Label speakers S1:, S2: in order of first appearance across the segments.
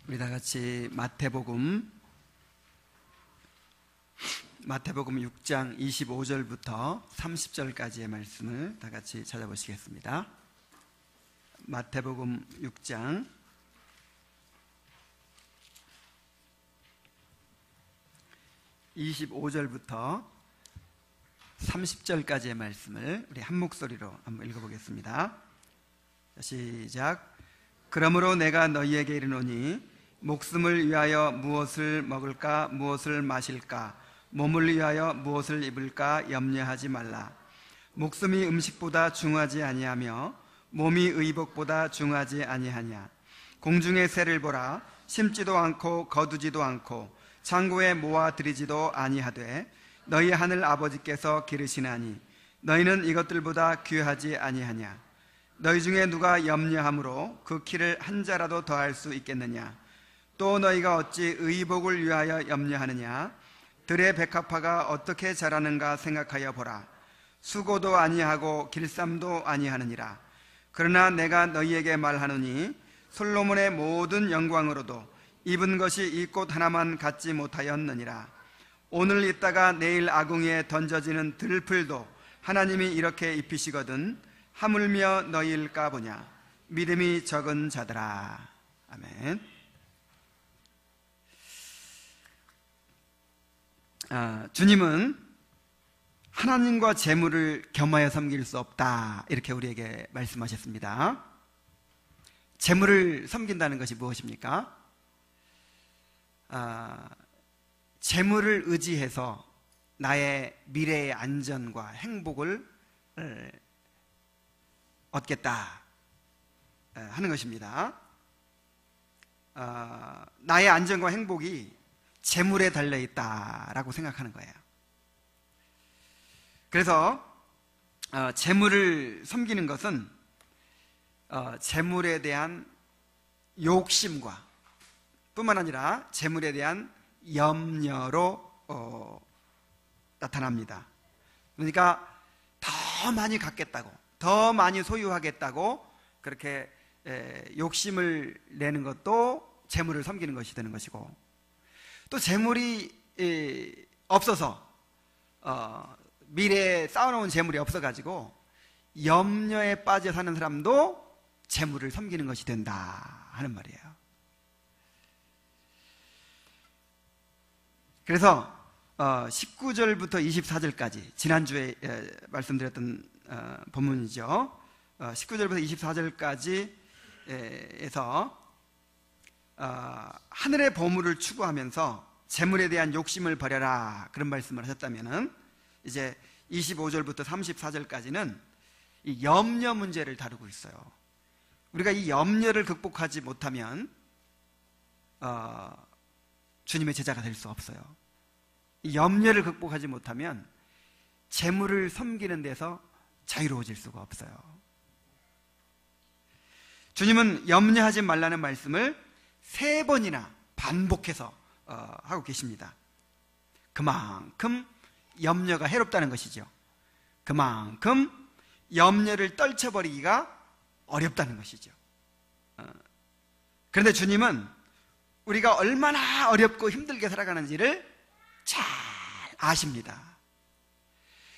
S1: 우리 다 같이 마태복음 6장 25절부터 30절까지의 말씀을 다 같이 찾아보시겠습니다. 마태복음 6장 25절부터 30절까지의 말씀을 우리 한 목소리로 한번 읽어보겠습니다. 시작. 그러므로 내가 너희에게 이르노니 목숨을 위하여 무엇을 먹을까 무엇을 마실까 몸을 위하여 무엇을 입을까 염려하지 말라. 목숨이 음식보다 중하지 아니하며 몸이 의복보다 중하지 아니하냐. 공중의 새를 보라. 심지도 않고 거두지도 않고 창고에 모아 들이지도 아니하되 너희 하늘 아버지께서 기르시나니 너희는 이것들보다 귀하지 아니하냐. 너희 중에 누가 염려함으로 그 키를 한 자라도 더할 수 있겠느냐. 또 너희가 어찌 의복을 위하여 염려하느냐. 들의 백합화가 어떻게 자라는가 생각하여 보라. 수고도 아니하고 길쌈도 아니하느니라. 그러나 내가 너희에게 말하노니 솔로몬의 모든 영광으로도 입은 것이 이 꽃 하나만 갖지 못하였느니라. 오늘 있다가 내일 아궁이에 던져지는 들풀도 하나님이 이렇게 입히시거든 하물며 너희일까 보냐. 믿음이 적은 자들아. 아멘. 주님은 하나님과 재물을 겸하여 섬길 수 없다, 이렇게 우리에게 말씀하셨습니다. 재물을 섬긴다는 것이 무엇입니까? 재물을 의지해서 나의 미래의 안전과 행복을 얻겠다 하는 것입니다. 나의 안전과 행복이 재물에 달려있다라고 생각하는 거예요. 그래서 재물을 섬기는 것은 재물에 대한 욕심과 뿐만 아니라 재물에 대한 염려로 나타납니다. 그러니까 더 많이 갖겠다고, 더 많이 소유하겠다고 그렇게 욕심을 내는 것도 재물을 섬기는 것이 되는 것이고, 또 재물이 없어서 미래에 쌓아놓은 재물이 없어가지고 염려에 빠져 사는 사람도 재물을 섬기는 것이 된다 하는 말이에요. 그래서 19절부터 24절까지 지난주에 말씀드렸던 본문이죠. 19절부터 24절까지에서 하늘의 보물을 추구하면서 재물에 대한 욕심을 버려라, 그런 말씀을 하셨다면은 이제 25절부터 34절까지는 이 염려 문제를 다루고 있어요. 우리가 이 염려를 극복하지 못하면 주님의 제자가 될 수 없어요. 이 염려를 극복하지 못하면 재물을 섬기는 데서 자유로워질 수가 없어요. 주님은 염려하지 말라는 말씀을 3번이나 반복해서 하고 계십니다. 그만큼 염려가 해롭다는 것이죠. 그만큼 염려를 떨쳐버리기가 어렵다는 것이죠. 그런데 주님은 우리가 얼마나 어렵고 힘들게 살아가는지를 잘 아십니다.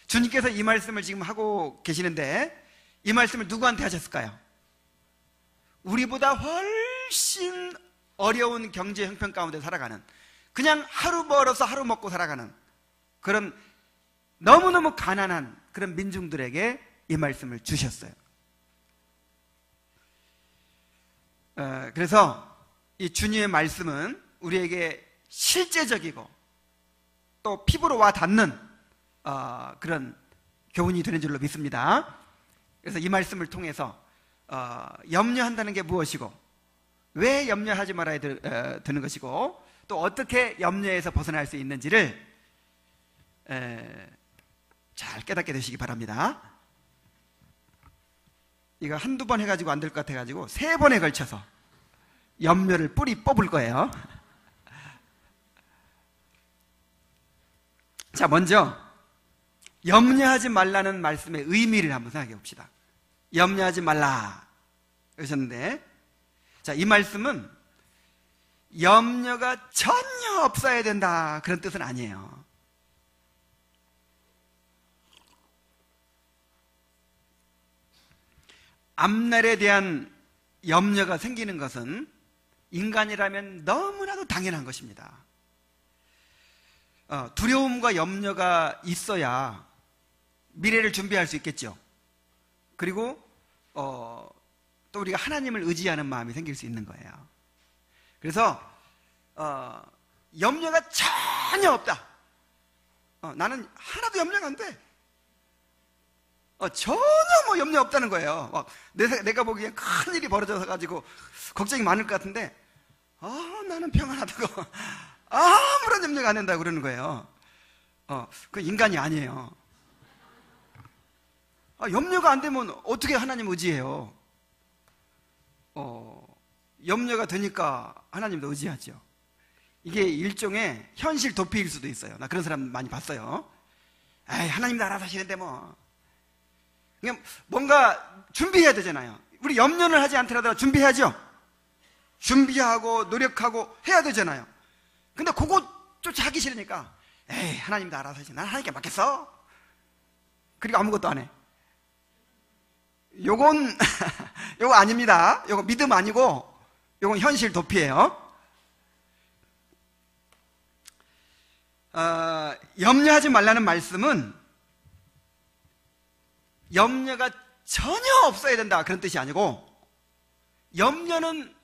S1: 주님께서 이 말씀을 지금 하고 계시는데 이 말씀을 누구한테 하셨을까요? 우리보다 훨씬 어려운 경제 형편 가운데 살아가는, 그냥 하루 벌어서 하루 먹고 살아가는 그런 너무너무 가난한 그런 민중들에게 이 말씀을 주셨어요. 그래서 이 주님의 말씀은 우리에게 실제적이고 또 피부로 와 닿는 그런 교훈이 되는 줄로 믿습니다. 그래서 이 말씀을 통해서 염려한다는 게 무엇이고, 왜 염려하지 말아야 되는 것이고, 또 어떻게 염려에서 벗어날 수 있는지를 잘 깨닫게 되시기 바랍니다. 이거 한두 번 해가지고 안 될 것 같아가지고 3번에 걸쳐서 염려를 뿌리 뽑을 거예요. 자, 먼저 염려하지 말라는 말씀의 의미를 한번 생각해 봅시다. 염려하지 말라 그러셨는데, 자, 이 말씀은 염려가 전혀 없어야 된다, 그런 뜻은 아니에요. 앞날에 대한 염려가 생기는 것은 인간이라면 너무나도 당연한 것입니다. 두려움과 염려가 있어야 미래를 준비할 수 있겠죠. 그리고 또 우리가 하나님을 의지하는 마음이 생길 수 있는 거예요. 그래서 염려가 전혀 없다. 나는 하나도 염려가 안 돼. 전혀 뭐 염려 없다는 거예요. 막 내가 보기엔 큰 일이 벌어져서 가지고 걱정이 많을 것 같은데, 나는 평안하다고 아무런 염려가 안 된다고 그러는 거예요. 그 인간이 아니에요. 염려가 안 되면 어떻게 하나님 의지해요? 염려가 되니까 하나님도 의지하죠. 이게 일종의 현실 도피일 수도 있어요. 나 그런 사람 많이 봤어요. 에이, 하나님도 알아서 하시는데 뭐. 그냥 뭔가 준비해야 되잖아요. 우리 염려를 하지 않더라도 준비해야죠. 준비하고 노력하고 해야 되잖아요. 근데 그것조차 하기 싫으니까, 에이, 하나님도 알아서 하시. 난 하나님께 맡겼어. 그리고 아무것도 안 해. 요건 요거 아닙니다. 요거 믿음 아니고 요건 현실 도피예요. 염려하지 말라는 말씀은 염려가 전혀 없어야 된다, 그런 뜻이 아니고, 염려는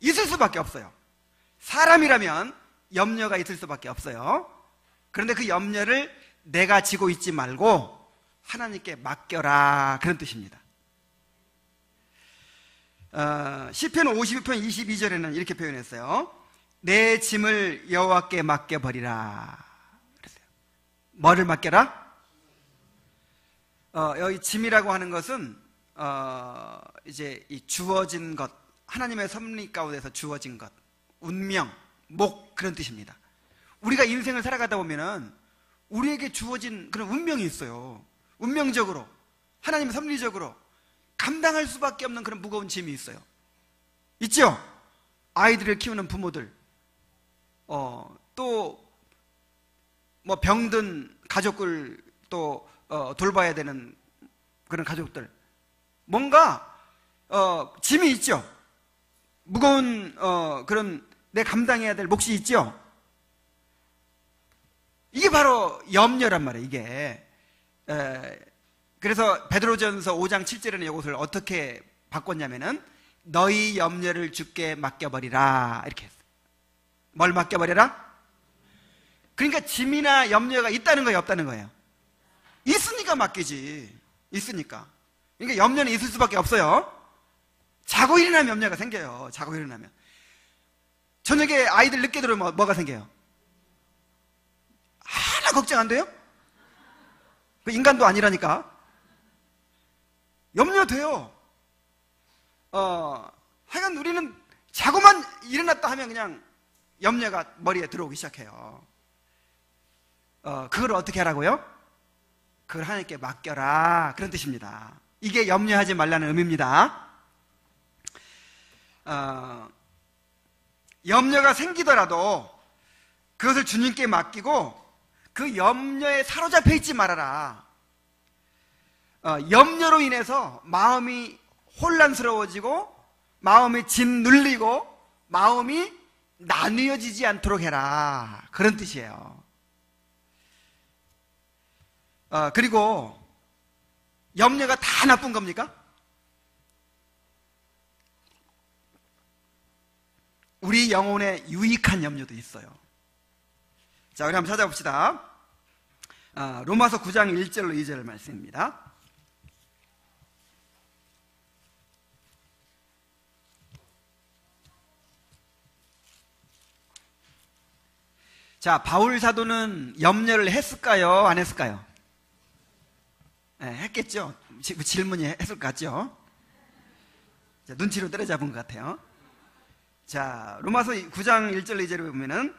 S1: 있을 수밖에 없어요. 사람이라면 염려가 있을 수밖에 없어요. 그런데 그 염려를 내가 지고 있지 말고 하나님께 맡겨라, 그런 뜻입니다. 시편 52편 22절에는 이렇게 표현했어요. 내 짐을 여호와께 맡겨버리라 그랬어요. 뭐를 맡겨라? 여기 짐이라고 하는 것은 이제 이 주어진 것, 하나님의 섭리 가운데서 주어진 것, 운명, 목, 그런 뜻입니다. 우리가 인생을 살아가다 보면은 우리에게 주어진 그런 운명이 있어요. 운명적으로, 하나님의 섭리적으로 감당할 수밖에 없는 그런 무거운 짐이 있어요. 있죠? 아이들을 키우는 부모들, 또 뭐 병든 가족을 또 돌봐야 되는 그런 가족들, 뭔가 짐이 있죠. 무거운 그런 내 감당해야 될 몫이 있죠. 이게 바로 염려란 말이에요. 이게 그래서 베드로전서 5장 7절에는 이것을 어떻게 바꿨냐면은 너희 염려를 주께 맡겨버리라, 이렇게 했어요. 뭘 맡겨버려라? 그러니까 짐이나 염려가 있다는 거예요, 없다는 거예요? 있으니까 맡기지. 있으니까. 그러니까 염려는 있을 수밖에 없어요. 자고 일어나면 염려가 생겨요. 자고 일어나면. 저녁에 아이들 늦게 들어오면 뭐가 생겨요? 하나 걱정 안 돼요? 그 인간도 아니라니까. 염려돼요. 하여간 우리는 자고만 일어났다 하면 그냥 염려가 머리에 들어오기 시작해요. 그걸 어떻게 하라고요? 그걸 하나님께 맡겨라, 그런 뜻입니다. 이게 염려하지 말라는 의미입니다. 염려가 생기더라도 그것을 주님께 맡기고 그 염려에 사로잡혀 있지 말아라. 염려로 인해서 마음이 혼란스러워지고 마음이 짓눌리고 마음이 나뉘어지지 않도록 해라, 그런 뜻이에요. 그리고 염려가 다 나쁜 겁니까? 우리 영혼에 유익한 염려도 있어요. 자, 우리 한번 찾아봅시다. 로마서 9장 1절로 2절 말씀입니다. 자, 바울 사도는 염려를 했을까요? 안 했을까요? 네, 했겠죠? 질문이 했을 것 같죠? 자, 눈치로 때려잡은 것 같아요. 자, 로마서 9장 1절 2절에 보면은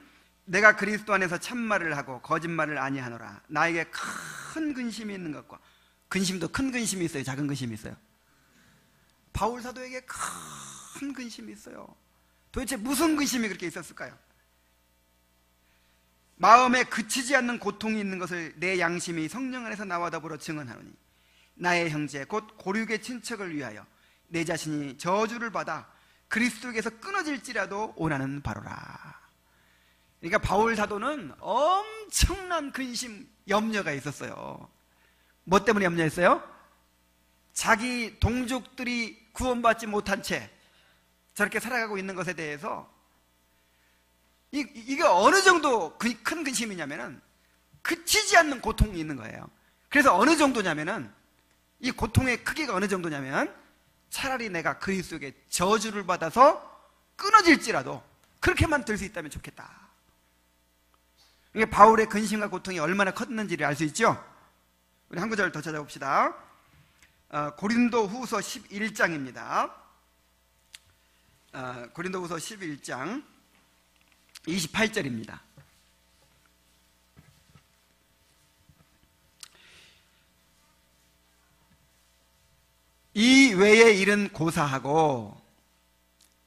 S1: 내가 그리스도 안에서 참말을 하고 거짓말을 아니하노라. 나에게 큰 근심이 있는 것과, 근심도 큰 근심이 있어요, 작은 근심이 있어요? 바울 사도에게 큰 근심이 있어요. 도대체 무슨 근심이 그렇게 있었을까요? 마음에 그치지 않는 고통이 있는 것을 내 양심이 성령 안에서 나와 더불어 증언하노니 나의 형제 곧 고륙의 친척을 위하여 내 자신이 저주를 받아 그리스도에게서 끊어질지라도 원하는 바로라. 그러니까 바울 사도는 엄청난 근심, 염려가 있었어요. 뭐 때문에 염려했어요? 자기 동족들이 구원받지 못한 채 저렇게 살아가고 있는 것에 대해서 이게 어느 정도 큰 근심이냐면은 그치지 않는 고통이 있는 거예요. 그래서 어느 정도냐면은 이 고통의 크기가 어느 정도냐면 차라리 내가 그리스도에게 저주를 받아서 끊어질지라도 그렇게만 될 수 있다면 좋겠다. 이게 바울의 근심과 고통이 얼마나 컸는지를 알 수 있죠? 우리 한 구절 더 찾아봅시다. 고린도 후서 11장입니다. 고린도 후서 11장 28절입니다. 이 외의 일은 고사하고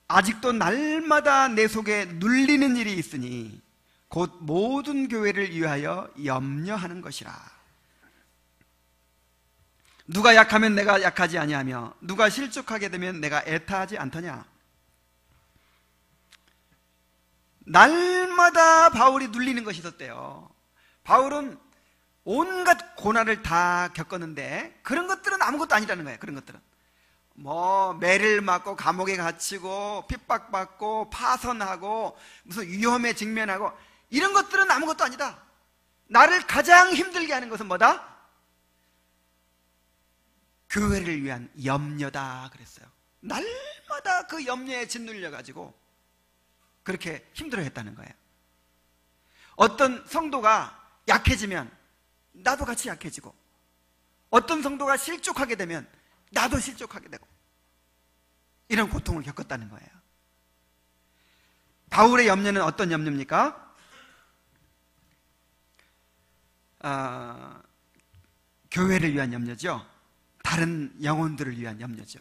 S1: 아직도 날마다 내 속에 눌리는 일이 있으니 곧 모든 교회를 위하여 염려하는 것이라. 누가 약하면 내가 약하지 아니하며 누가 실족하게 되면 내가 애타하지 않더냐. 날마다 바울이 눌리는 것이 있었대요. 바울은 온갖 고난을 다 겪었는데 그런 것들은 아무것도 아니라는 거예요. 그런 것들은 뭐 매를 맞고 감옥에 갇히고 핍박받고 파선하고 무슨 위험에 직면하고 이런 것들은 아무것도 아니다. 나를 가장 힘들게 하는 것은 뭐다? 교회를 위한 염려다 그랬어요. 날마다 그 염려에 짓눌려 가지고 그렇게 힘들어했다는 거예요. 어떤 성도가 약해지면 나도 같이 약해지고, 어떤 성도가 실족하게 되면 나도 실족하게 되고, 이런 고통을 겪었다는 거예요. 바울의 염려는 어떤 염려입니까? 교회를 위한 염려죠. 다른 영혼들을 위한 염려죠.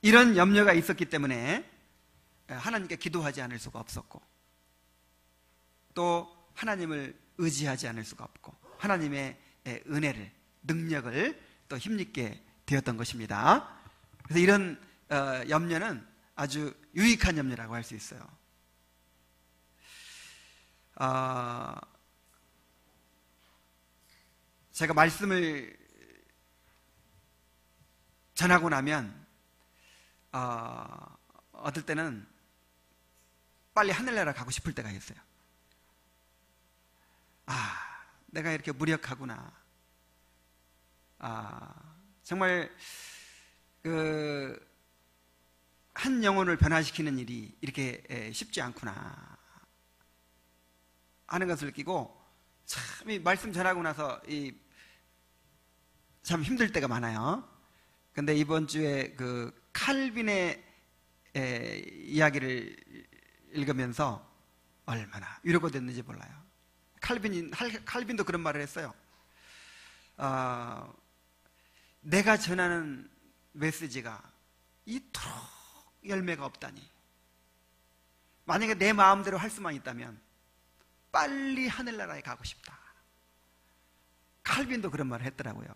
S1: 이런 염려가 있었기 때문에 하나님께 기도하지 않을 수가 없었고, 또 하나님을 의지하지 않을 수가 없고, 하나님의 은혜를, 능력을 또 힘입게 되었던 것입니다. 그래서 이런 염려는 아주 유익한 염려라고 할 수 있어요. 제가 말씀을 전하고 나면 어떨 때는 빨리 하늘나라 가고 싶을 때가 있어요. 내가 이렇게 무력하구나. 정말 한 영혼을 변화시키는 일이 이렇게 쉽지 않구나 하는 것을 느끼고, 참 이 말씀 전하고 나서 참 힘들 때가 많아요. 근데 이번 주에 그 칼빈의 이야기를 읽으면서 얼마나 위로가 됐는지 몰라요. 칼빈도 그런 말을 했어요. 내가 전하는 메시지가 이토록 열매가 없다니, 만약에 내 마음대로 할 수만 있다면 빨리 하늘나라에 가고 싶다. 칼빈도 그런 말을 했더라고요.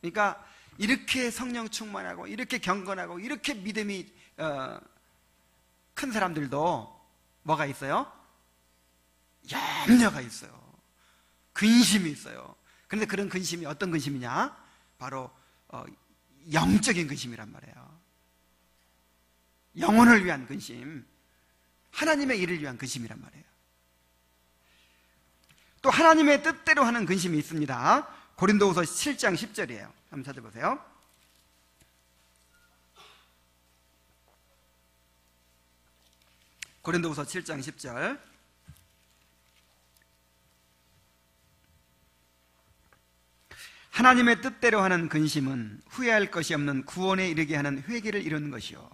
S1: 그러니까 이렇게 성령 충만하고 이렇게 경건하고 이렇게 믿음이 큰 사람들도 뭐가 있어요? 염려가 있어요. 근심이 있어요. 그런데 그런 근심이 어떤 근심이냐? 바로 영적인 근심이란 말이에요. 영혼을 위한 근심, 하나님의 일을 위한 근심이란 말이에요. 또 하나님의 뜻대로 하는 근심이 있습니다. 고린도후서 7장 10절이에요. 한번 찾아보세요. 고린도후서 7장 10절. 하나님의 뜻대로 하는 근심은 후회할 것이 없는 구원에 이르게 하는 회개를 이루는 것이요,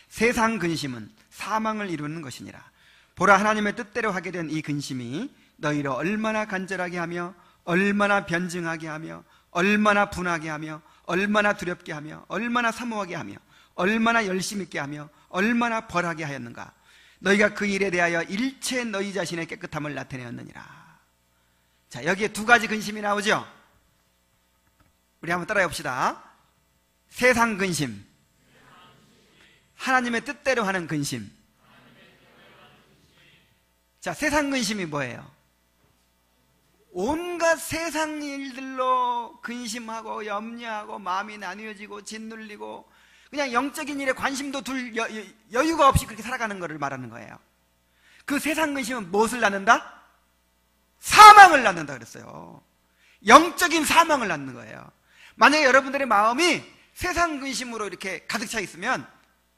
S1: 세상 근심은 사망을 이루는 것이니라. 보라, 하나님의 뜻대로 하게 된 이 근심이 너희를 얼마나 간절하게 하며 얼마나 변증하게 하며 얼마나 분하게 하며 얼마나 두렵게 하며 얼마나 사모하게 하며 얼마나 열심 있게 하며 얼마나 벌하게 하였는가. 너희가 그 일에 대하여 일체 너희 자신의 깨끗함을 나타내었느니라. 자, 여기에 두 가지 근심이 나오죠. 우리 한번 따라해 봅시다. 세상 근심, 하나님의 뜻대로 하는 근심. 자, 세상 근심이 뭐예요? 온갖 세상 일들로 근심하고 염려하고 마음이 나뉘어지고 짓눌리고 그냥 영적인 일에 관심도 둘 여유가 없이 그렇게 살아가는 것을 말하는 거예요. 그 세상 근심은 무엇을 낳는다? 사망을 낳는다 그랬어요. 영적인 사망을 낳는 거예요. 만약에 여러분들의 마음이 세상 근심으로 이렇게 가득 차 있으면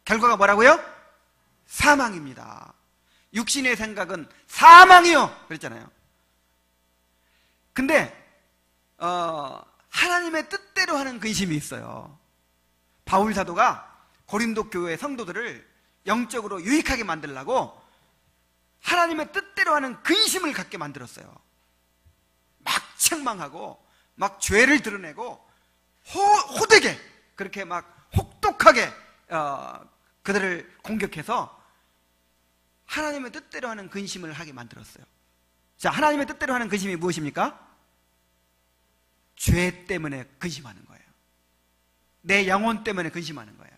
S1: 결과가 뭐라고요? 사망입니다. 육신의 생각은 사망이요 그랬잖아요. 근데 하나님의 뜻대로 하는 근심이 있어요. 바울 사도가 고린도 교회 성도들을 영적으로 유익하게 만들려고 하나님의 뜻대로 하는 근심을 갖게 만들었어요. 막 책망하고 막 죄를 드러내고 호되게 그렇게 막 혹독하게 그들을 공격해서 하나님의 뜻대로 하는 근심을 하게 만들었어요. 자, 하나님의 뜻대로 하는 근심이 무엇입니까? 죄 때문에 근심하는 거예요. 내 영혼 때문에 근심하는 거예요.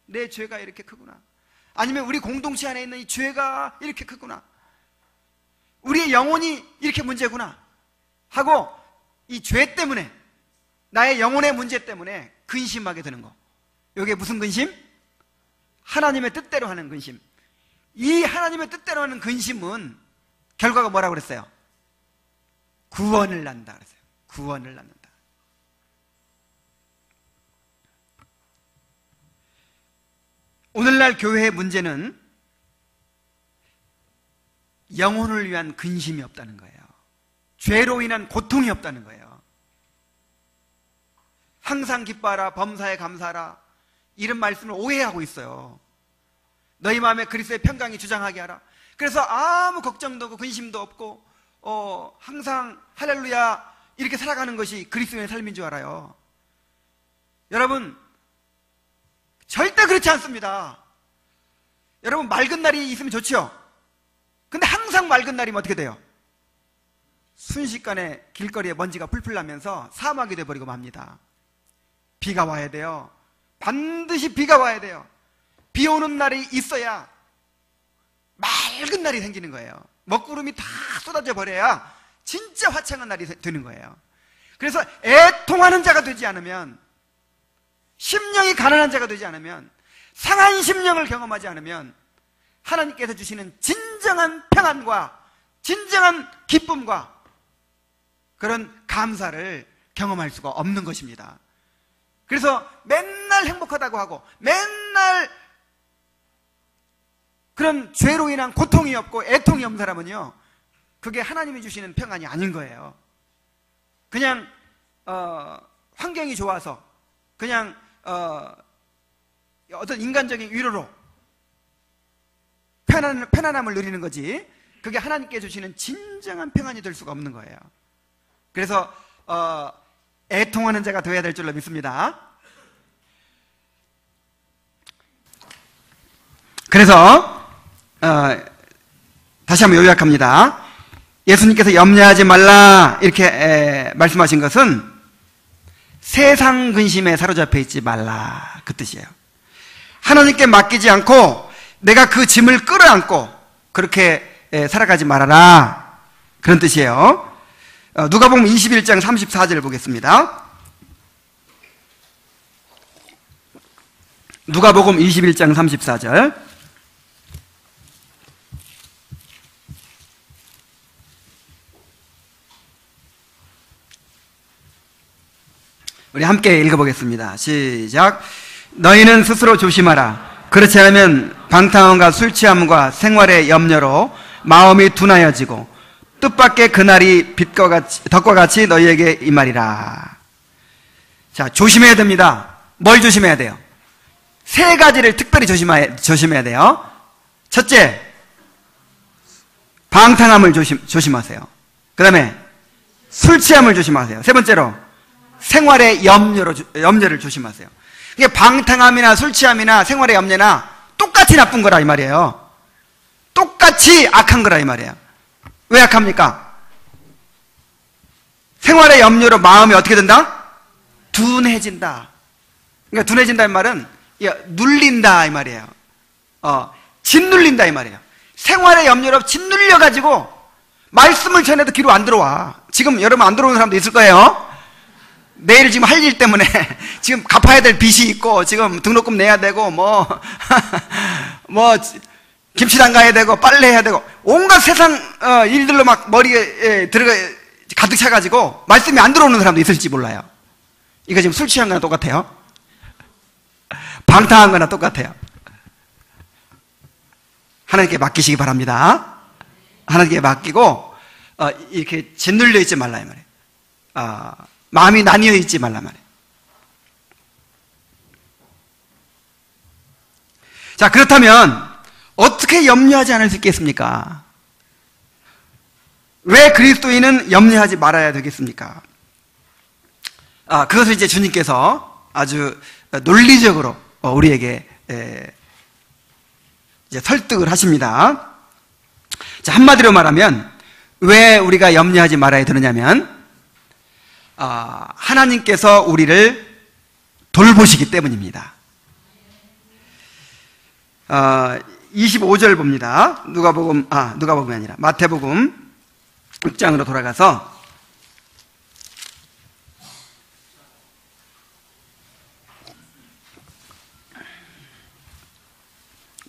S1: 내 죄가 이렇게 크구나. 아니면 우리 공동체 안에 있는 이 죄가 이렇게 크구나. 우리의 영혼이 이렇게 문제구나 하고 이 죄 때문에, 나의 영혼의 문제 때문에 근심하게 되는 거. 이게 무슨 근심? 하나님의 뜻대로 하는 근심. 이 하나님의 뜻대로 하는 근심은 결과가 뭐라고 그랬어요? 구원을 낳는다 그랬어요. 구원을 낳는다. 오늘날 교회의 문제는 영혼을 위한 근심이 없다는 거예요. 죄로 인한 고통이 없다는 거예요. 항상 기뻐하라, 범사에 감사하라, 이런 말씀을 오해하고 있어요. 너희 마음에 그리스도의 평강이 주장하게 하라. 그래서 아무 걱정도 없고 근심도 없고 항상 할렐루야 이렇게 살아가는 것이 그리스도의 삶인 줄 알아요. 여러분, 절대 그렇지 않습니다. 여러분, 맑은 날이 있으면 좋죠? 근데 항상 맑은 날이면 어떻게 돼요? 순식간에 길거리에 먼지가 풀풀 나면서 사막이 돼버리고 맙니다. 비가 와야 돼요. 반드시 비가 와야 돼요. 비 오는 날이 있어야 맑은 날이 생기는 거예요. 먹구름이 다 쏟아져 버려야 진짜 화창한 날이 되는 거예요. 그래서 애통하는 자가 되지 않으면, 심령이 가난한 자가 되지 않으면, 상한 심령을 경험하지 않으면 하나님께서 주시는 진정한 평안과 진정한 기쁨과 그런 감사를 경험할 수가 없는 것입니다. 그래서 맨날 행복하다고 하고 맨날 그런 죄로 인한 고통이 없고 애통이 없는 사람은요, 그게 하나님이 주시는 평안이 아닌 거예요. 그냥 환경이 좋아서 그냥 어떤 인간적인 위로로 편안함을 누리는 거지, 그게 하나님께 주시는 진정한 평안이 될 수가 없는 거예요. 그래서 애통하는 자가 되어야 될 줄로 믿습니다. 그래서 다시 한번 요약합니다. 예수님께서 염려하지 말라 이렇게 말씀하신 것은 세상 근심에 사로잡혀 있지 말라, 그 뜻이에요. 하나님께 맡기지 않고 내가 그 짐을 끌어안고 그렇게 살아가지 말아라, 그런 뜻이에요. 누가복음 21장 34절을 보겠습니다. 누가복음 21장 34절. 우리 함께 읽어보겠습니다. 시작. 너희는 스스로 조심하라. 그렇지 않으면 방탕함과 술 취함과 생활의 염려로 마음이 둔하여지고 뜻밖의 그날이 덕과 같이 너희에게 임하리라. 자, 조심해야 됩니다. 뭘 조심해야 돼요? 세 가지를 특별히 조심해야 돼요. 첫째, 방탕함을 조심하세요. 그 다음에 술 취함을 조심하세요. 세 번째로 생활의 염려를 조심하세요. 이게 방탕함이나 술 취함이나 생활의 염려나 똑같이 나쁜 거라 이 말이에요. 똑같이 악한 거라 이 말이에요. 왜 악합니까? 생활의 염려로 마음이 어떻게 된다? 둔해진다. 그러니까 둔해진다는 말은 눌린다 이 말이에요. 짓눌린다 이 말이에요. 생활의 염려로 짓눌려가지고 말씀을 전해도 귀로 안 들어와. 지금 여러분 안 들어오는 사람도 있을 거예요. 내일 지금 할 일 때문에 지금 갚아야 될 빚이 있고 지금 등록금 내야 되고 뭐 김치장 가야 되고 빨래해야 되고 온갖 세상 일들로 막 머리에 들어가 가득 차가지고 말씀이 안 들어오는 사람도 있을지 몰라요. 이거 지금 술 취한 거나 똑같아요. 방탕한 거나 똑같아요. 하나님께 맡기시기 바랍니다. 하나님께 맡기고 이렇게 짓눌려 있지 말라 이 말이에요. 마음이 나뉘어 있지 말라 말이에요. 자, 그렇다면 어떻게 염려하지 않을 수 있겠습니까? 왜 그리스도인은 염려하지 말아야 되겠습니까? 그것을 이제 주님께서 아주 논리적으로 우리에게 이제 설득을 하십니다. 자, 한마디로 말하면 왜 우리가 염려하지 말아야 되느냐면 하나님께서 우리를 돌보시기 때문입니다. 25절 봅니다. 누가복음이 아니라 마태복음 6장으로 돌아가서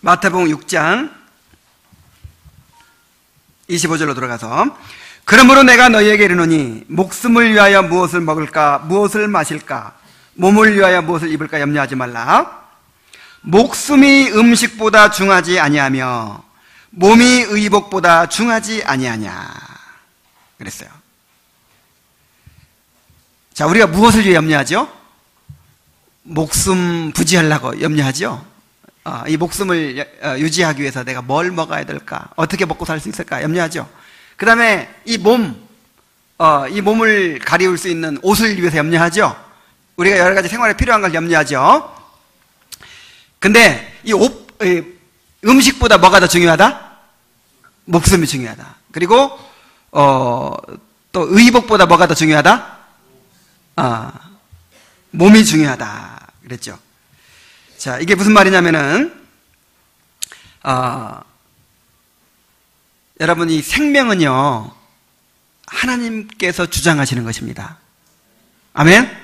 S1: 마태복음 6장 25절로 들어가서 그러므로 내가 너희에게 이르노니 목숨을 위하여 무엇을 먹을까 무엇을 마실까 몸을 위하여 무엇을 입을까 염려하지 말라. 목숨이 음식보다 중하지 아니하며 몸이 의복보다 중하지 아니하냐 그랬어요. 자, 우리가 무엇을 위해 염려하죠? 목숨 부지하려고 염려하죠. 이 목숨을 유지하기 위해서 내가 뭘 먹어야 될까? 어떻게 먹고 살 수 있을까? 염려하죠. 그 다음에 이 몸을 가리울 수 있는 옷을 위해서 염려하죠. 우리가 여러 가지 생활에 필요한 걸 염려하죠. 근데 이 음식보다 뭐가 더 중요하다? 목숨이 중요하다. 그리고 또 의복보다 뭐가 더 중요하다? 몸이 중요하다 그랬죠. 자, 이게 무슨 말이냐면은 여러분, 이 생명은요 하나님께서 주장하시는 것입니다. 아멘?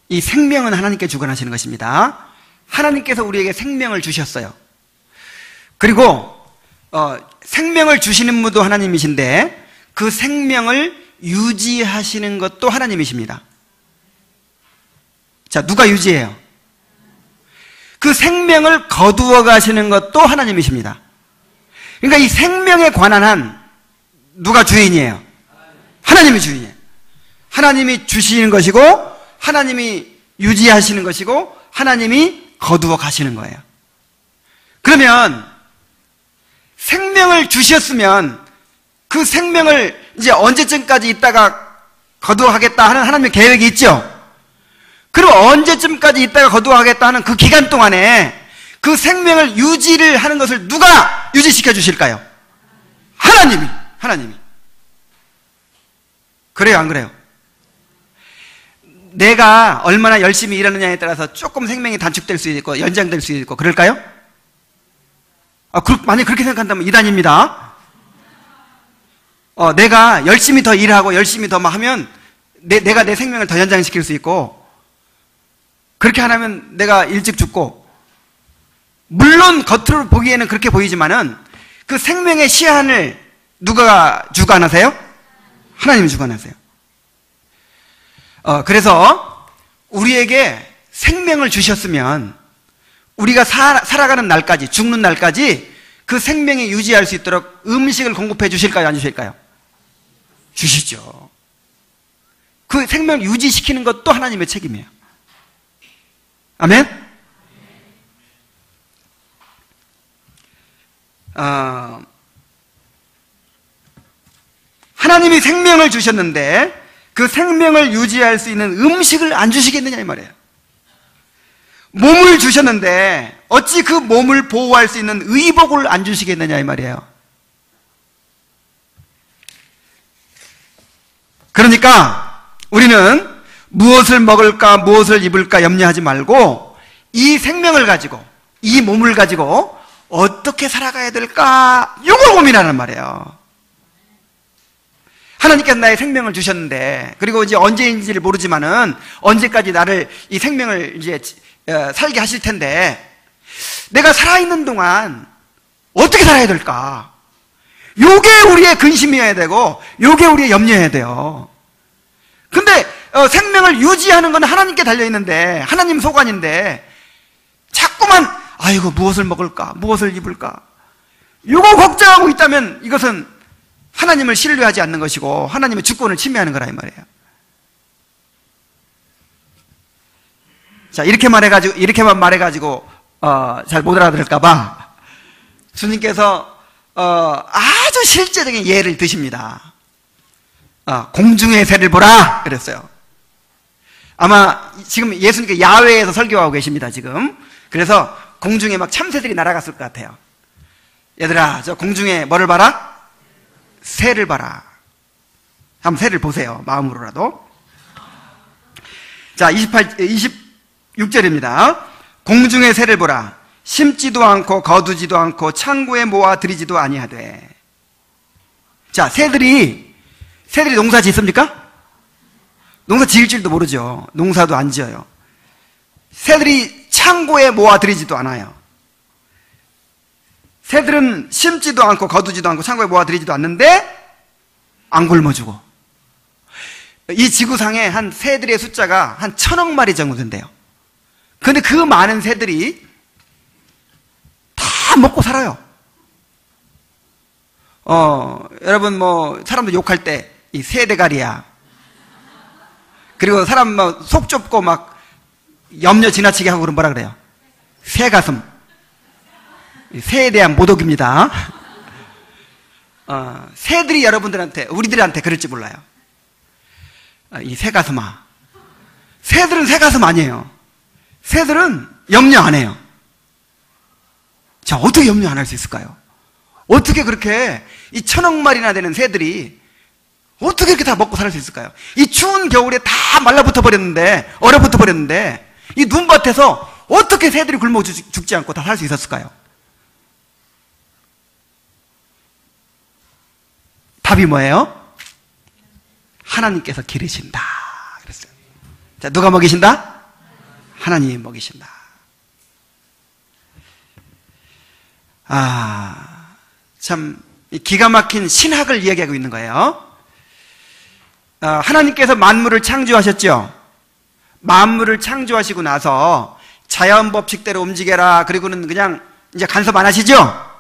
S1: 이 생명은 하나님께 주관하시는 것입니다. 하나님께서 우리에게 생명을 주셨어요. 그리고 생명을 주시는 분도 하나님이신데 그 생명을 유지하시는 것도 하나님이십니다. 자, 누가 유지해요? 그 생명을 거두어 가시는 것도 하나님이십니다. 그러니까 이 생명에 관한 한 누가 주인이에요? 하나님이 주인이에요. 하나님이 주시는 것이고 하나님이 유지하시는 것이고 하나님이 거두어 가시는 거예요. 그러면 생명을 주셨으면 그 생명을 이제 언제쯤까지 있다가 거두어 가겠다 하는 하나님의 계획이 있죠. 그리고 언제쯤까지 있다가 거두어 가겠다 하는 그 기간 동안에 그 생명을 유지를 하는 것을 누가 유지시켜 주실까요? 하나님이. 그래요, 안 그래요? 내가 얼마나 열심히 일하느냐에 따라서 조금 생명이 단축될 수 있고 연장될 수 있고 그럴까요? 만약 그렇게 생각한다면 이단입니다. 내가 열심히 더 일하고 열심히 더 하면 내가 내 생명을 더 연장시킬 수 있고, 그렇게 안 하면 내가 일찍 죽고, 물론 겉으로 보기에는 그렇게 보이지만은 그 생명의 시한을 누가 주관하세요? 하나님이 주관하세요. 그래서 우리에게 생명을 주셨으면 우리가 살아가는 날까지, 죽는 날까지 그 생명이 유지할 수 있도록 음식을 공급해 주실까요? 안 주실까요? 주시죠. 그 생명을 유지시키는 것도 하나님의 책임이에요. 아멘? 하나님이 생명을 주셨는데 그 생명을 유지할 수 있는 음식을 안 주시겠느냐 이 말이에요. 몸을 주셨는데 어찌 그 몸을 보호할 수 있는 의복을 안 주시겠느냐 이 말이에요. 그러니까 우리는 무엇을 먹을까 무엇을 입을까 염려하지 말고 이 생명을 가지고 이 몸을 가지고 어떻게 살아가야 될까 이걸 고민하는 말이에요. 하나님께서 나의 생명을 주셨는데, 그리고 이제 언제인지를 모르지만은 언제까지 나를 이 생명을 이제 살게 하실 텐데, 내가 살아있는 동안 어떻게 살아야 될까? 요게 우리의 근심이어야 되고 요게 우리의 염려여야 돼요. 근데 생명을 유지하는 건 하나님께 달려있는데, 하나님 소관인데 자꾸만 아이고 무엇을 먹을까 무엇을 입을까 요거 걱정하고 있다면 이것은 하나님을 신뢰하지 않는 것이고 하나님의 주권을 침해하는 거라 이 말이에요. 자, 이렇게만 말해가지고 잘 못 알아들을까봐 주님께서 아주 실제적인 예를 드십니다. 공중의 새를 보라 그랬어요. 아마 지금 예수님께서 야외에서 설교하고 계십니다 지금. 그래서 공중에 막 참새들이 날아갔을 것 같아요. 얘들아, 저 공중에 뭐를 봐라? 새를 봐라. 한번 새를 보세요, 마음으로라도. 자, 26절입니다. 공중의 새를 보라. 심지도 않고 거두지도 않고 창고에 모아 들이지도 아니하되. 자, 새들이 농사 짓습니까? 농사 지을 줄도 모르죠. 농사도 안 지어요. 새들이 창고에 모아 들이지도 않아요. 새들은 심지도 않고 거두지도 않고 창고에 모아 들이지도 않는데 안 굶어주고. 이 지구상에 한 새들의 숫자가 한 1000억 마리 정도 된대요. 그런데 그 많은 새들이 다 먹고 살아요. 여러분 뭐 사람들 욕할 때 이 새 대가리야. 그리고 사람 뭐 속 좁고 막 염려 지나치게 하고 그러면 뭐라 그래요? 새 가슴. 새에 대한 모독입니다. 새들이 여러분들한테, 우리들한테 그럴지 몰라요. 이 새 가슴아. 새들은 새 가슴 아니에요. 새들은 염려 안 해요. 자, 어떻게 염려 안 할 수 있을까요? 어떻게 그렇게 이 1000억 마리나 되는 새들이 어떻게 이렇게 다 먹고 살 수 있을까요? 이 추운 겨울에 다 말라붙어 버렸는데, 얼어붙어 버렸는데, 이 눈밭에서 어떻게 새들이 굶어 죽지 않고 다 살 수 있었을까요? 답이 뭐예요? 하나님께서 기르신다 그랬어요. 자, 누가 먹이신다? 하나님이 먹이신다. 참 기가 막힌 신학을 이야기하고 있는 거예요. 하나님께서 만물을 창조하셨죠. 만물을 창조하시고 나서 자연 법칙대로 움직여라 그리고는 그냥 이제 간섭 안 하시죠?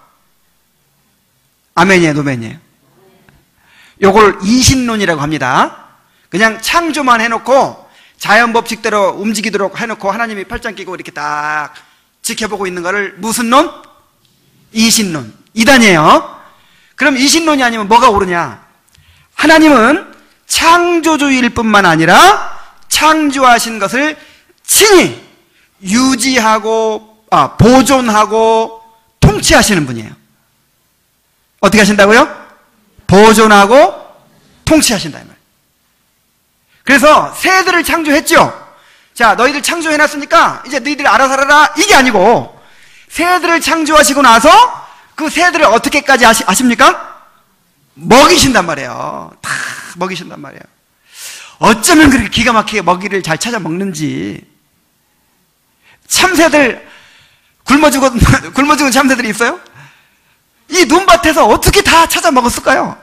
S1: 아멘이에요, 노멘이에요? 요걸 이신론이라고 합니다. 그냥 창조만 해놓고 자연 법칙대로 움직이도록 해놓고 하나님이 팔짱 끼고 이렇게 딱 지켜보고 있는 거를 무슨 론? 이신론. 이단이에요. 그럼 이신론이 아니면 뭐가 옳으냐? 하나님은 창조주일 뿐만 아니라 창조하신 것을 친히 유지하고 보존하고 통치하시는 분이에요. 어떻게 하신다고요? 보존하고 통치하신다 이 말. 그래서 새들을 창조했죠. 자, 너희들 창조해놨으니까 이제 너희들이 알아서 살아라 이게 아니고 새들을 창조하시고 나서 그 새들을 어떻게까지 아십니까? 먹이신단 말이에요. 다 먹이신단 말이에요. 어쩌면 그렇게 기가 막히게 먹이를 잘 찾아 먹는지. 참새들 굶어 죽은 참새들이 있어요? 이 눈밭에서 어떻게 다 찾아 먹었을까요?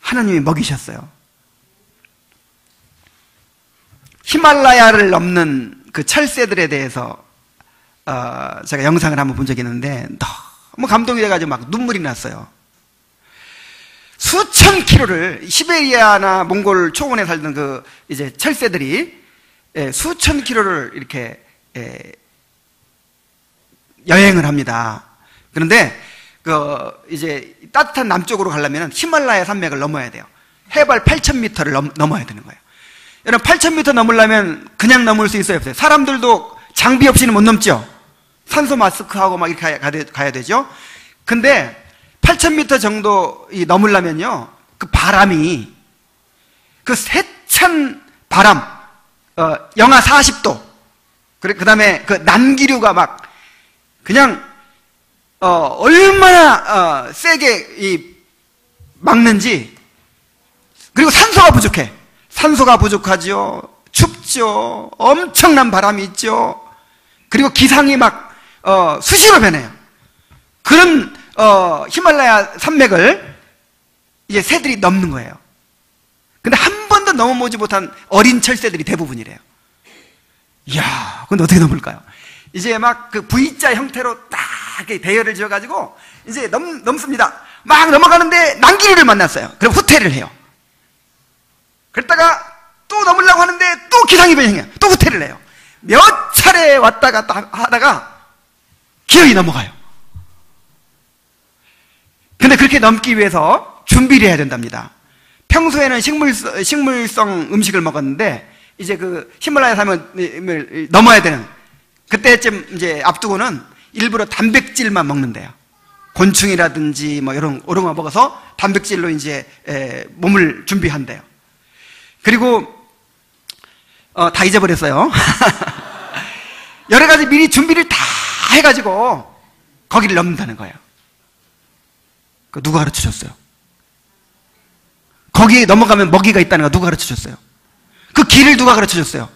S1: 하나님이 먹이셨어요. 히말라야를 넘는 그 철새들에 대해서 제가 영상을 한번 본 적이 있는데 너무 감동이 돼가지고 막 눈물이 났어요. 수천 킬로를 시베리아나 몽골 초원에 살던 그 이제 철새들이 수천 킬로를 이렇게 여행을 합니다. 그런데 이제 따뜻한 남쪽으로 가려면 히말라야 산맥을 넘어야 돼요. 해발 8,000m를 넘어야 되는 거예요. 여러분 8,000m 넘으려면 그냥 넘을 수 있어요, 없어요? 사람들도 장비 없이는 못 넘죠. 산소 마스크하고 막 이렇게 가야 되죠. 근데 8,000m 정도 넘으려면요, 그 바람이, 그 세찬 바람, 영하 40도, 그 다음에 그 난기류가 막, 그냥, 얼마나, 세게 막는지, 그리고 산소가 부족해. 산소가 부족하죠. 춥죠. 엄청난 바람이 있죠. 그리고 기상이 막, 수시로 변해요. 그런, 히말라야 산맥을 이제 새들이 넘는 거예요. 근데 한 번도 넘어보지 못한 어린 철새들이 대부분이래요. 이야, 근데 어떻게 넘을까요? 이제 막 그 V자 형태로 딱 대열을 지어가지고 이제 넘습니다. 막 넘어가는데 난기류를 만났어요. 그럼 후퇴를 해요. 그랬다가 또 넘으려고 하는데 또 기상이 변형해요. 또 후퇴를 해요. 몇 차례 왔다 갔다 하다가 기어이 넘어가요. 근데 그렇게 넘기 위해서 준비를 해야 된답니다. 평소에는 식물성 음식을 먹었는데 이제 그 히말라야 산을 넘어야 되는 그때쯤 이제 앞두고는 일부러 단백질만 먹는데요. 곤충이라든지 뭐 이런 거 먹어서 단백질로 이제 몸을 준비한대요. 그리고 다 잊어버렸어요. 여러 가지 미리 준비를 다 해가지고 거기를 넘는다는 거예요. 그 누가 가르쳐 줬어요? 거기에 넘어가면 먹이가 있다는 거 누가 가르쳐 줬어요? 그 길을 누가 가르쳐 줬어요?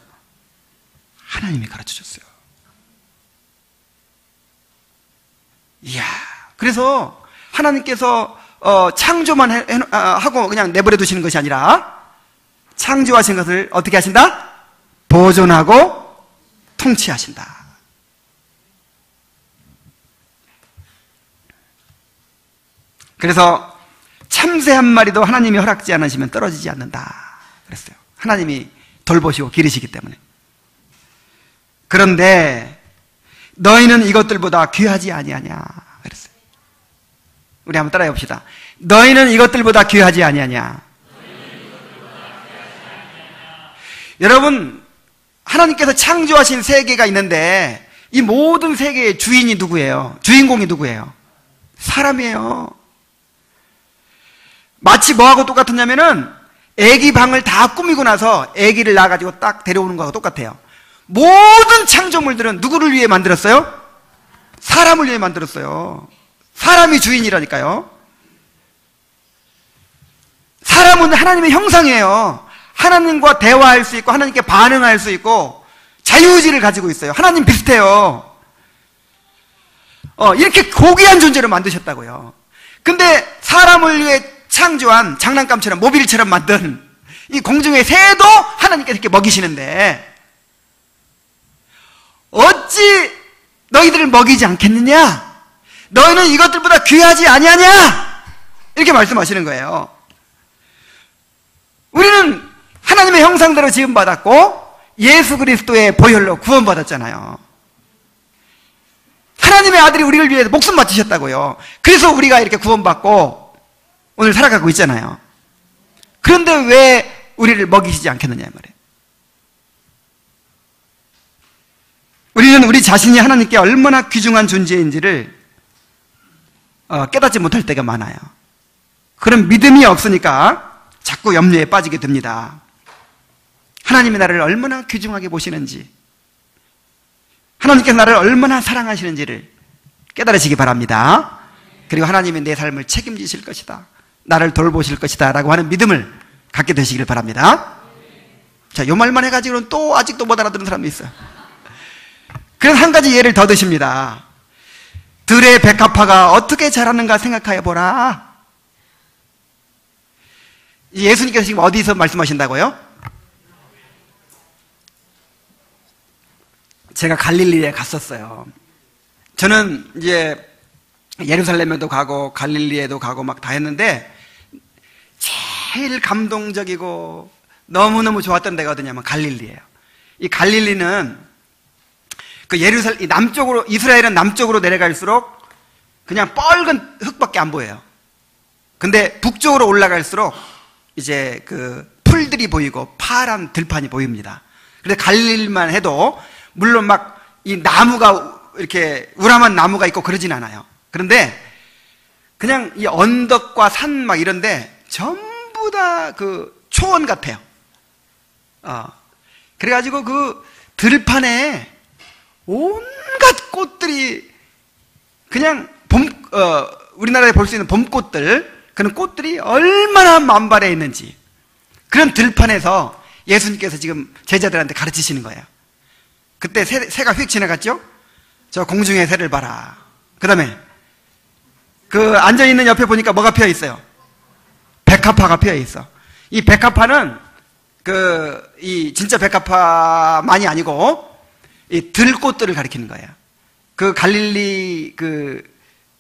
S1: 하나님이 가르쳐 줬어요. 이야, 그래서 하나님께서 창조만 하고 그냥 내버려 두시는 것이 아니라 창조하신 것을 어떻게 하신다? 보존하고 통치하신다. 그래서 참새 한 마리도 하나님이 허락지 않으시면 떨어지지 않는다 그랬어요. 하나님이 돌보시고 기르시기 때문에. 그런데 너희는 이것들보다 귀하지 아니하냐 그랬어요. 우리 한번 따라해 봅시다. 너희는 이것들보다 귀하지 아니하냐. 여러분, 하나님께서 창조하신 세계가 있는데 이 모든 세계의 주인이 누구예요? 주인공이 누구예요? 사람이에요. 마치 뭐하고 똑같았냐면은 애기 방을 다 꾸미고 나서 애기를 낳아가지고 딱 데려오는 거하고 똑같아요. 모든 창조물들은 누구를 위해 만들었어요? 사람을 위해 만들었어요. 사람이 주인이라니까요. 사람은 하나님의 형상이에요. 하나님과 대화할 수 있고 하나님께 반응할 수 있고 자유의지를 가지고 있어요. 하나님 비슷해요. 이렇게 고귀한 존재를 만드셨다고요. 근데 사람을 위해 창조한 장난감처럼 모빌처럼 만든 이 공중의 새도 하나님께서 이렇게 먹이시는데 어찌 너희들을 먹이지 않겠느냐? 너희는 이것들보다 귀하지 아니하냐? 이렇게 말씀하시는 거예요. 우리는 하나님의 형상대로 지음받았고 예수 그리스도의 보혈로 구원받았잖아요. 하나님의 아들이 우리를 위해서 목숨 바치셨다고요. 그래서 우리가 이렇게 구원받고 오늘 살아가고 있잖아요. 그런데 왜 우리를 먹이시지 않겠느냐 이 말이에요. 우리는 우리 자신이 하나님께 얼마나 귀중한 존재인지를 깨닫지 못할 때가 많아요. 그런 믿음이 없으니까 자꾸 염려에 빠지게 됩니다. 하나님이 나를 얼마나 귀중하게 보시는지, 하나님께서 나를 얼마나 사랑하시는지를 깨달으시기 바랍니다. 그리고 하나님이 내 삶을 책임지실 것이다, 나를 돌보실 것이다 라고 하는 믿음을 갖게 되시길 바랍니다. 자, 요 말만 해가지고는 또 아직도 못 알아듣는 사람이 있어요. 그래서 한 가지 예를 더 드십니다. 들의 백합화가 어떻게 자라는가 생각하여 보라. 예수님께서 지금 어디서 말씀하신다고요? 제가 갈릴리에 갔었어요. 저는 이제 예루살렘에도 가고 갈릴리에도 가고 막 다 했는데 제일 감동적이고 너무너무 좋았던 데가 어디냐면 갈릴리예요. 이 갈릴리는 그 이 남쪽으로, 이스라엘은 남쪽으로 내려갈수록 그냥 뻘건 흙밖에 안 보여요. 근데 북쪽으로 올라갈수록 이제 그 풀들이 보이고 파란 들판이 보입니다. 근데 갈릴리만 해도 물론 막 이 나무가 이렇게 우람한 나무가 있고 그러진 않아요. 그런데 그냥 이 언덕과 산 막 이런데 전부 다 그 초원 같아요. 그래가지고 그 들판에 온갖 꽃들이 그냥 우리나라에 볼 수 있는 봄꽃들, 그런 꽃들이 얼마나 만발해 있는지, 그런 들판에서 예수님께서 지금 제자들한테 가르치시는 거예요. 그때 새가 휙 지나갔죠? 저 공중의 새를 봐라. 그 다음에 그 앉아있는 옆에 보니까 뭐가 피어 있어요? 백합화가 피어 있어. 이 백합화는 이 진짜 백합화만이 아니고 이 들꽃들을 가리키는 거예요. 그 갈릴리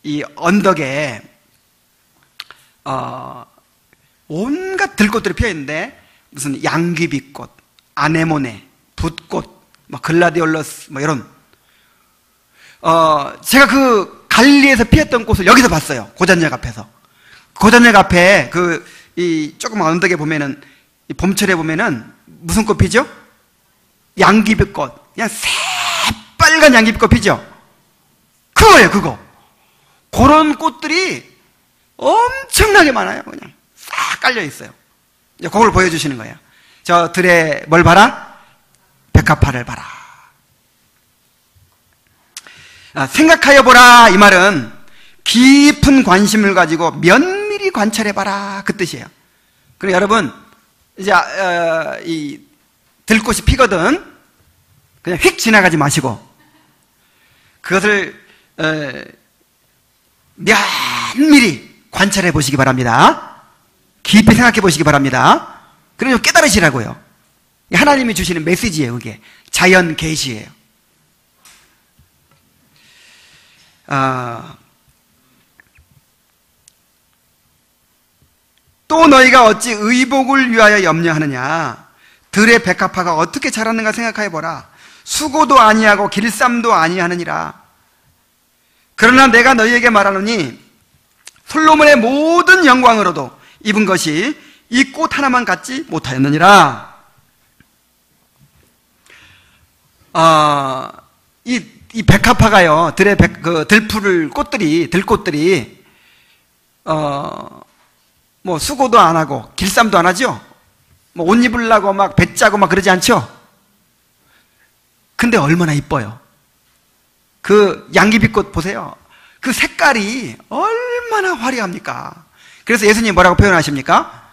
S1: 이 언덕에 온갖 들꽃들이 피어 있는데 무슨 양귀비꽃, 아네모네, 붓꽃, 뭐 글라디올러스 뭐 이런 제가 그 갈릴리에서 피었던 꽃을 여기서 봤어요. 고잔역 앞에서. 고잔역 앞에 이 조그만 언덕에 보면은 이 봄철에 보면은 무슨 꽃 피죠? 양귀비꽃. 그냥 새빨간 양귀비꽃 피죠? 그거예요, 그거. 그런 꽃들이 엄청나게 많아요. 그냥 싹 깔려 있어요. 이제 그걸 보여주시는 거예요. 저 들에 뭘 봐라? 백합화를 봐라. 생각하여 보라 이 말은 깊은 관심을 가지고 면밀히 관찰해 봐라 그 뜻이에요. 그리고 여러분 이제 이 들꽃이 피거든 그냥 휙 지나가지 마시고 그것을 면밀히 관찰해 보시기 바랍니다. 깊이 생각해 보시기 바랍니다. 그리고 깨달으시라고요. 하나님이 주시는 메시지예요. 그게 자연 계시예요. 또 너희가 어찌 의복을 위하여 염려하느냐? 들의 백합화가 어떻게 자랐는가 생각하여 보라. 수고도 아니하고 길쌈도 아니하느니라. 그러나 내가 너희에게 말하노니 솔로몬의 모든 영광으로도 입은 것이 이 꽃 하나만 갖지 못하였느니라. 이 백합화가요, 들의 들꽃들이 뭐 수고도 안 하고 길쌈도 안 하죠. 뭐 옷 입으려고 막 배 짜고 막 그러지 않죠. 근데 얼마나 이뻐요. 그 양귀비꽃 보세요. 그 색깔이 얼마나 화려합니까? 그래서 예수님이 뭐라고 표현하십니까?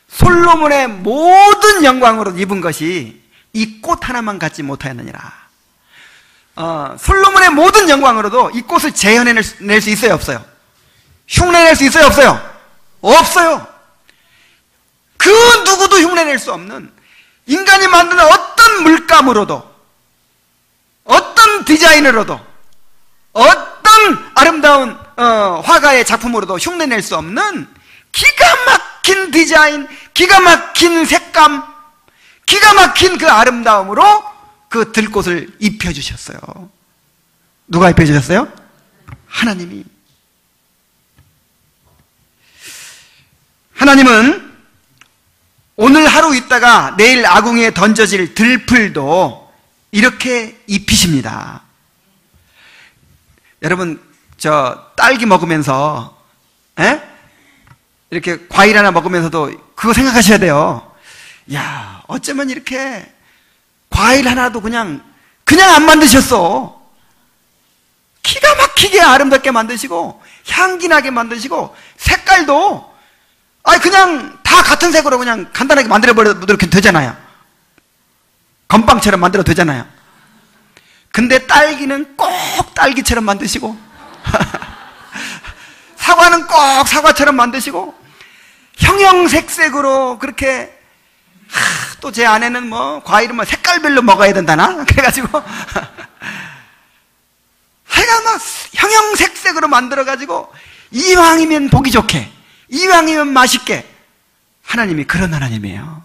S1: 솔로몬의 모든 영광으로 입은 것이 이 꽃 하나만 갖지 못하였느니라. 솔로몬의 모든 영광으로도 이 꽃을 재현해낼 수 있어요, 없어요? 흉내낼 수 있어요, 없어요? 없어요. 그 누구도 흉내낼 수 없는 인간이 만드는 어떤 물감으로도 어떤 디자인으로도 어떤 아름다운 화가의 작품으로도 흉내낼 수 없는 기가 막힌 디자인, 기가 막힌 색감, 기가 막힌 그 아름다움으로 그 들꽃을 입혀주셨어요. 누가 입혀주셨어요? 하나님이. 하나님은 오늘 하루 있다가 내일 아궁이에 던져질 들풀도 이렇게 입히십니다. 여러분, 저 딸기 먹으면서 이렇게 과일 하나 먹으면서도 그거 생각하셔야 돼요. 야, 어쩌면 이렇게 과일 하나도 그냥 안 만드셨어. 기가 막히게 아름답게 만드시고 향기 나게 만드시고 색깔도 그냥 다 같은 색으로 그냥 간단하게 만들어버려도 이렇게 되잖아요. 건빵처럼 만들어도 되잖아요. 근데 딸기는 꼭 딸기처럼 만드시고 사과는 꼭 사과처럼 만드시고 형형색색으로 그렇게 또 제 아내는 뭐 과일은 뭐 색깔별로 먹어야 된다나 그래가지고 하여간 막 형형색색으로 만들어가지고 이왕이면 보기 좋게 이왕이면 맛있게 하나님이 그런 하나님이에요.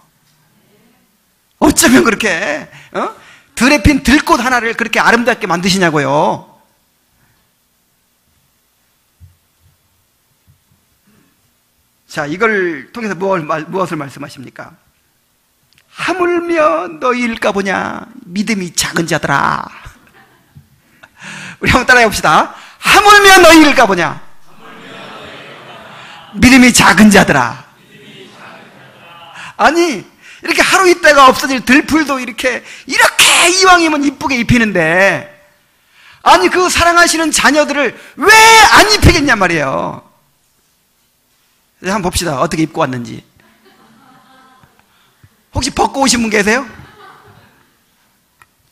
S1: 어쩌면 그렇게 들에 핀 들꽃 하나를 그렇게 아름답게 만드시냐고요. 자, 이걸 통해서 무엇을 말씀하십니까? 하물며 너희일까 보냐 믿음이 작은 자들아. 우리 한번 따라해 봅시다. 하물며 너희일까 보냐. 믿음이 작은 자들아. 아니, 이렇게 하루 있다가 없어질 들풀도 이렇게 이왕이면 이쁘게 입히는데, 아니 그 사랑하시는 자녀들을 왜 안 입히겠냐 말이에요. 한번 봅시다. 어떻게 입고 왔는지. 혹시 벗고 오신 분 계세요?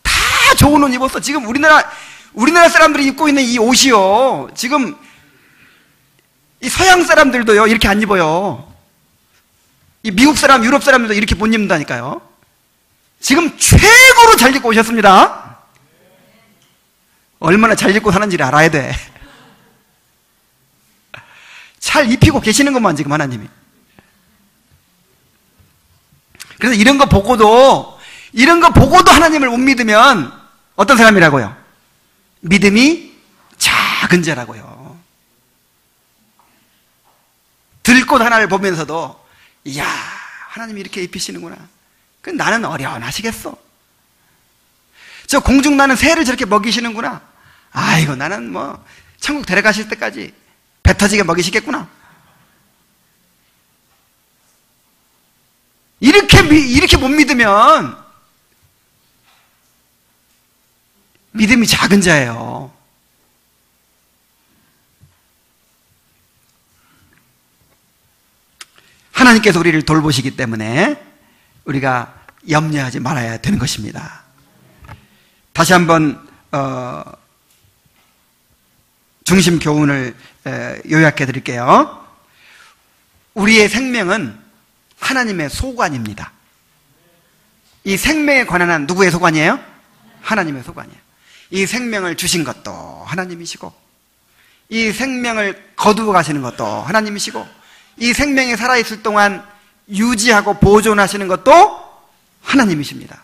S1: 다 좋은 옷 입었어. 지금 우리나라 사람들이 입고 있는 이 옷이요, 지금 이 서양 사람들도요 이렇게 안 입어요. 이 미국 사람, 유럽 사람들도 이렇게 못 입는다니까요. 지금 최고로 잘 입고 오셨습니다. 얼마나 잘 입고 사는지를 알아야 돼. 잘 입히고 계시는 것만 지금 하나님이. 그래서 이런 거 보고도 하나님을 못 믿으면 어떤 사람이라고요? 믿음이 작은 자라고요. 들꽃 하나를 보면서도 이야, 하나님이 이렇게 입히시는구나. 그 나는 어려운하시겠어. 저 공중 나는 새를 저렇게 먹이시는구나. 아이고, 나는 뭐 천국 데려가실 때까지 배 터지게 먹이시겠구나. 이렇게 못 믿으면 믿음이 작은 자예요. 하나님께서 우리를 돌보시기 때문에 우리가 염려하지 말아야 되는 것입니다. 다시 한번 중심 교훈을 요약해 드릴게요. 우리의 생명은 하나님의 소관입니다. 이 생명에 관한 한 누구의 소관이에요? 하나님의 소관이에요. 이 생명을 주신 것도 하나님이시고, 이 생명을 거두어 가시는 것도 하나님이시고, 이 생명이 살아있을 동안 유지하고 보존하시는 것도 하나님이십니다.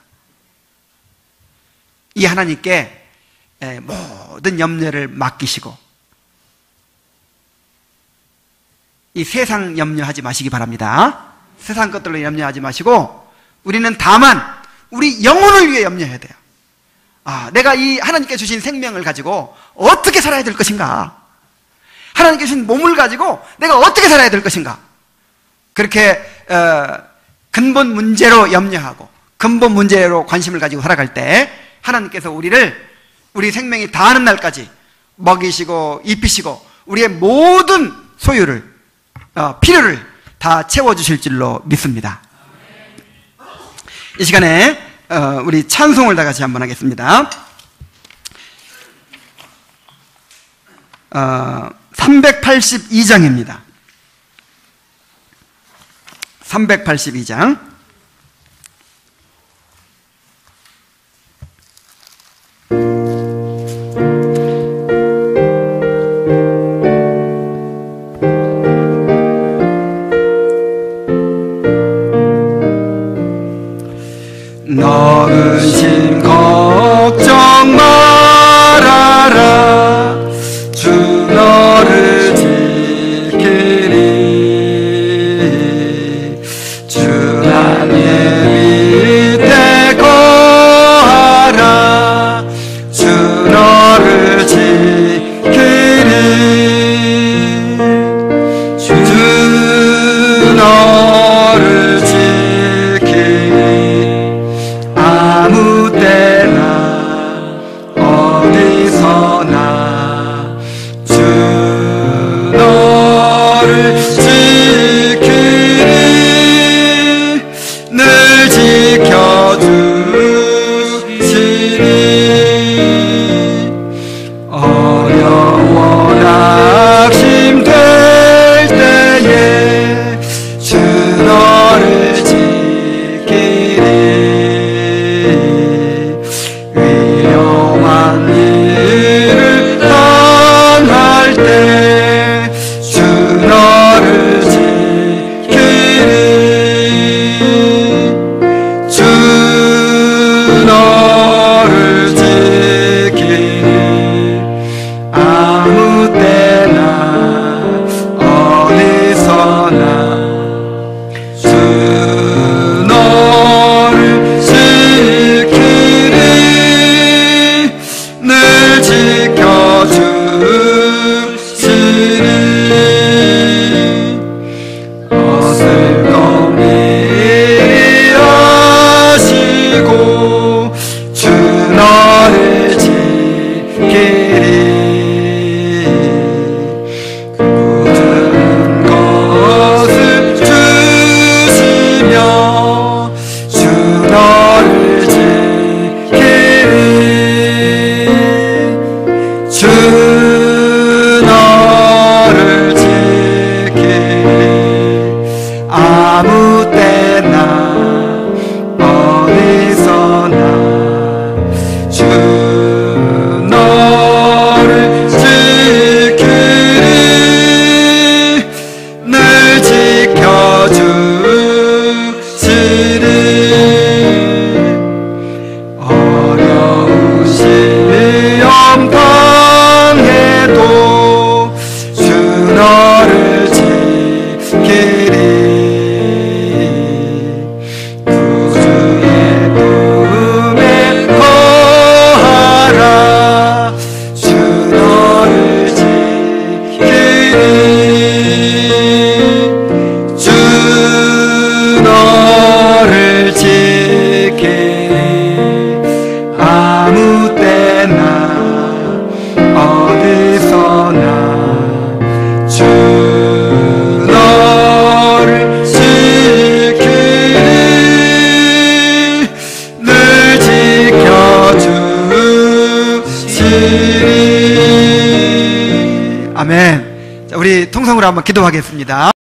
S1: 이 하나님께 모든 염려를 맡기시고, 이 세상 염려하지 마시기 바랍니다. 세상 것들로 염려하지 마시고, 우리는 다만 우리 영혼을 위해 염려해야 돼요. 내가 이 하나님께 주신 생명을 가지고 어떻게 살아야 될 것인가? 하나님께 주신 몸을 가지고 내가 어떻게 살아야 될 것인가? 그렇게 근본 문제로 염려하고 근본 문제로 관심을 가지고 살아갈 때 하나님께서 우리 생명이 다하는 날까지 먹이시고 입히시고 우리의 모든 소유를, 필요를 다 채워주실 줄로 믿습니다. 이 시간에 우리 찬송을 다 같이 한번 하겠습니다. 382장입니다. 382장. 너는 심 걱정 말아라. 주 너를 지키리. 주 너를 지키리. 아무 때나 어디서나 주 너를 지키리. 늘 지켜주시리. 어려운 시험 당해도 주 너를 지키리. 구주의 품에 거하라. 주 너를 지키리. 주 너를 지키리. 아무 때나 어디서나 주 너를 지키리. 늘 지켜주시리. 아멘. 자, 우리 통성으로 한번 기도하겠습니다.